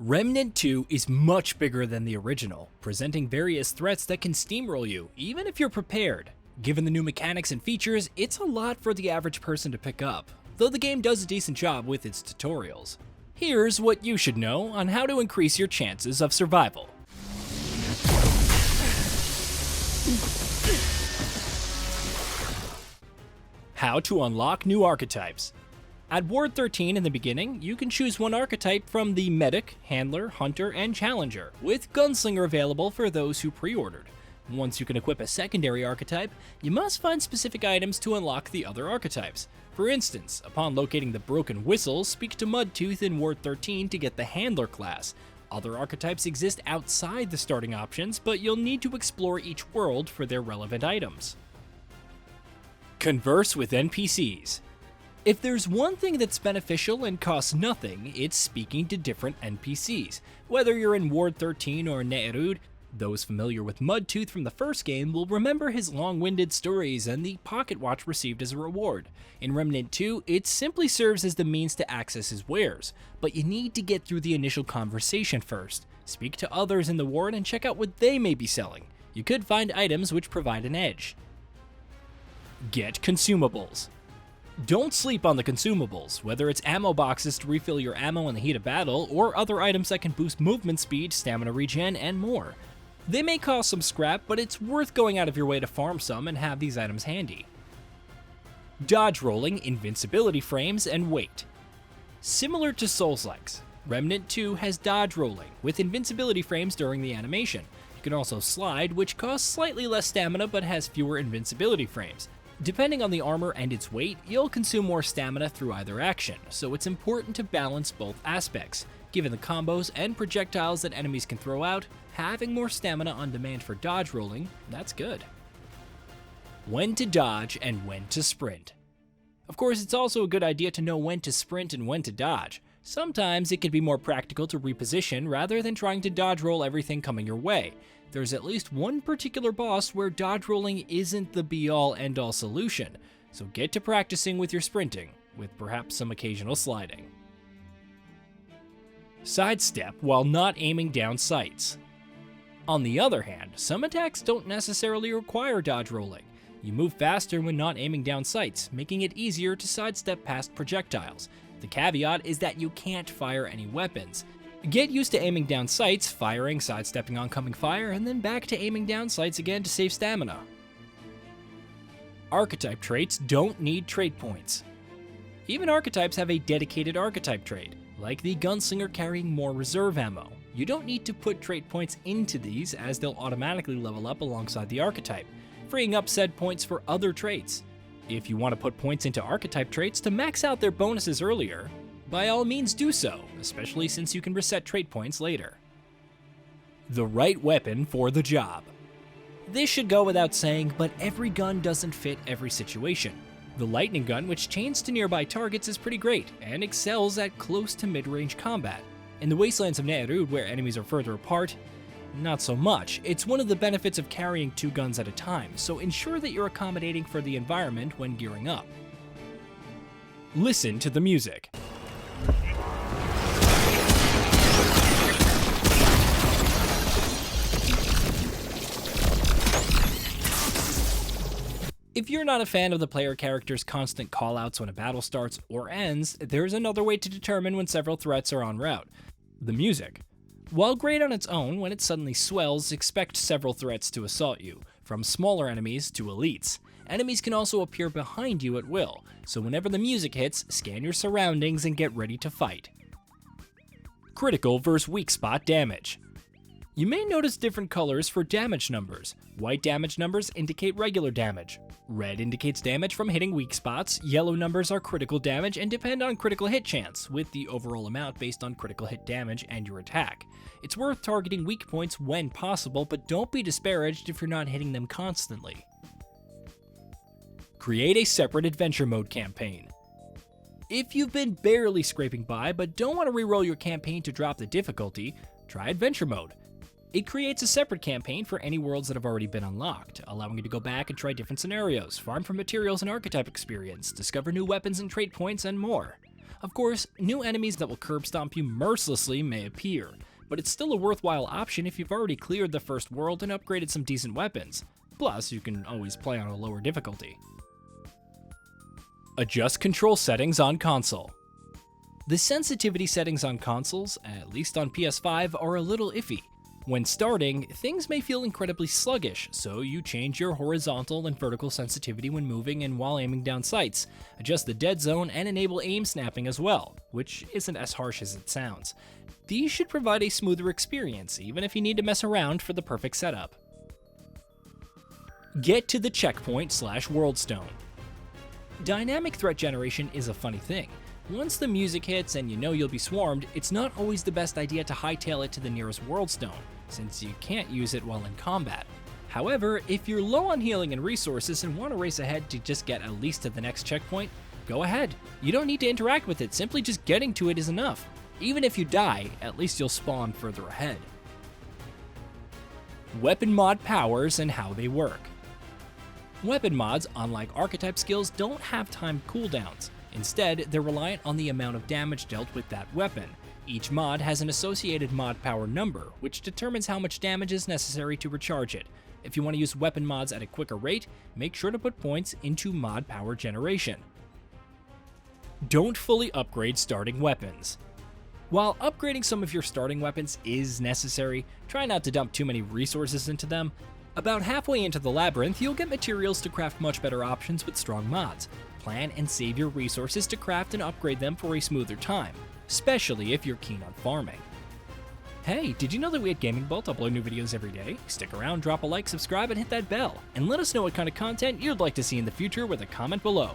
Remnant 2 is much bigger than the original, presenting various threats that can steamroll you, even if you're prepared. Given the new mechanics and features, it's a lot for the average person to pick up, though the game does a decent job with its tutorials. Here's what you should know on how to increase your chances of survival. How to unlock new archetypes. At Ward 13 in the beginning, you can choose one archetype from the Medic, Handler, Hunter, and Challenger, with Gunslinger available for those who pre-ordered. Once you can equip a secondary archetype, you must find specific items to unlock the other archetypes. For instance, upon locating the Broken Whistle, speak to Mudtooth in Ward 13 to get the Handler class. Other archetypes exist outside the starting options, but you'll need to explore each world for their relevant items. Converse with NPCs. If there's one thing that's beneficial and costs nothing, it's speaking to different NPCs. Whether you're in Ward 13 or Ne'erud, those familiar with Mudtooth from the first game will remember his long-winded stories and the pocket watch received as a reward. In Remnant 2, it simply serves as the means to access his wares, but you need to get through the initial conversation first. Speak to others in the ward and check out what they may be selling. You could find items which provide an edge. Get consumables. Don't sleep on the consumables, whether it's ammo boxes to refill your ammo in the heat of battle, or other items that can boost movement speed, stamina regen, and more. They may cost some scrap, but it's worth going out of your way to farm some and have these items handy. Dodge rolling, invincibility frames, and weight. Similar to Souls-likes, Remnant 2 has dodge rolling, with invincibility frames during the animation. You can also slide, which costs slightly less stamina but has fewer invincibility frames. Depending on the armor and its weight, you'll consume more stamina through either action, so it's important to balance both aspects. Given the combos and projectiles that enemies can throw out, having more stamina on demand for dodge rolling, that's good. When to dodge and when to sprint. Of course, it's also a good idea to know when to sprint and when to dodge. Sometimes it can be more practical to reposition rather than trying to dodge roll everything coming your way. There's at least one particular boss where dodge rolling isn't the be-all end-all solution, so get to practicing with your sprinting, with perhaps some occasional sliding. Sidestep while not aiming down sights. On the other hand, some attacks don't necessarily require dodge rolling. You move faster when not aiming down sights, making it easier to sidestep past projectiles. The caveat is that you can't fire any weapons. Get used to aiming down sights, firing, sidestepping oncoming fire, and then back to aiming down sights again to save stamina. Archetype traits don't need trait points. Even archetypes have a dedicated archetype trait, like the Gunslinger carrying more reserve ammo. You don't need to put trait points into these, as they'll automatically level up alongside the archetype, freeing up said points for other traits. If you want to put points into archetype traits to max out their bonuses earlier, by all means do so, especially since you can reset trait points later. The right weapon for the job. This should go without saying, but every gun doesn't fit every situation. The lightning gun, which chains to nearby targets, is pretty great, and excels at close to mid-range combat. In the wastelands of Ne'erud, where enemies are further apart, not so much. It's one of the benefits of carrying two guns at a time, so ensure that you're accommodating for the environment when gearing up. Listen to the music. If you're not a fan of the player character's constant callouts when a battle starts or ends, there's another way to determine when several threats are en route: the music. While great on its own, when it suddenly swells, expect several threats to assault you, from smaller enemies to elites. Enemies can also appear behind you at will, so whenever the music hits, scan your surroundings and get ready to fight. Critical versus weak spot damage. You may notice different colors for damage numbers. White damage numbers indicate regular damage. Red indicates damage from hitting weak spots. Yellow numbers are critical damage and depend on critical hit chance, with the overall amount based on critical hit damage and your attack. It's worth targeting weak points when possible, but don't be disparaged if you're not hitting them constantly. Create a separate adventure mode campaign. If you've been barely scraping by but don't want to reroll your campaign to drop the difficulty, try adventure mode. It creates a separate campaign for any worlds that have already been unlocked, allowing you to go back and try different scenarios, farm for materials and archetype experience, discover new weapons and trait points, and more. Of course, new enemies that will curb stomp you mercilessly may appear, but it's still a worthwhile option if you've already cleared the first world and upgraded some decent weapons. Plus, you can always play on a lower difficulty. Adjust control settings on console. The sensitivity settings on consoles, at least on PS5, are a little iffy. When starting, things may feel incredibly sluggish, so you change your horizontal and vertical sensitivity when moving and while aiming down sights, adjust the dead zone, and enable aim snapping as well, which isn't as harsh as it sounds. These should provide a smoother experience, even if you need to mess around for the perfect setup. Get to the checkpoint/world stone. Dynamic threat generation is a funny thing. Once the music hits and you know you'll be swarmed, it's not always the best idea to hightail it to the nearest world stone, since you can't use it while in combat. However, if you're low on healing and resources and want to race ahead to just get at least to the next checkpoint, go ahead. You don't need to interact with it, simply just getting to it is enough. Even if you die, at least you'll spawn further ahead. Weapon mod powers and how they work. Weapon mods, unlike archetype skills, don't have timed cooldowns. Instead, they're reliant on the amount of damage dealt with that weapon. Each mod has an associated mod power number, which determines how much damage is necessary to recharge it. If you want to use weapon mods at a quicker rate, make sure to put points into mod power generation. Don't fully upgrade starting weapons. While upgrading some of your starting weapons is necessary, try not to dump too many resources into them. About halfway into the labyrinth, you'll get materials to craft much better options with strong mods. Plan and save your resources to craft and upgrade them for a smoother time, especially if you're keen on farming. Hey, did you know that we at Gaming Bolt upload new videos every day? Stick around, drop a like, subscribe, and hit that bell, and let us know what kind of content you'd like to see in the future with a comment below.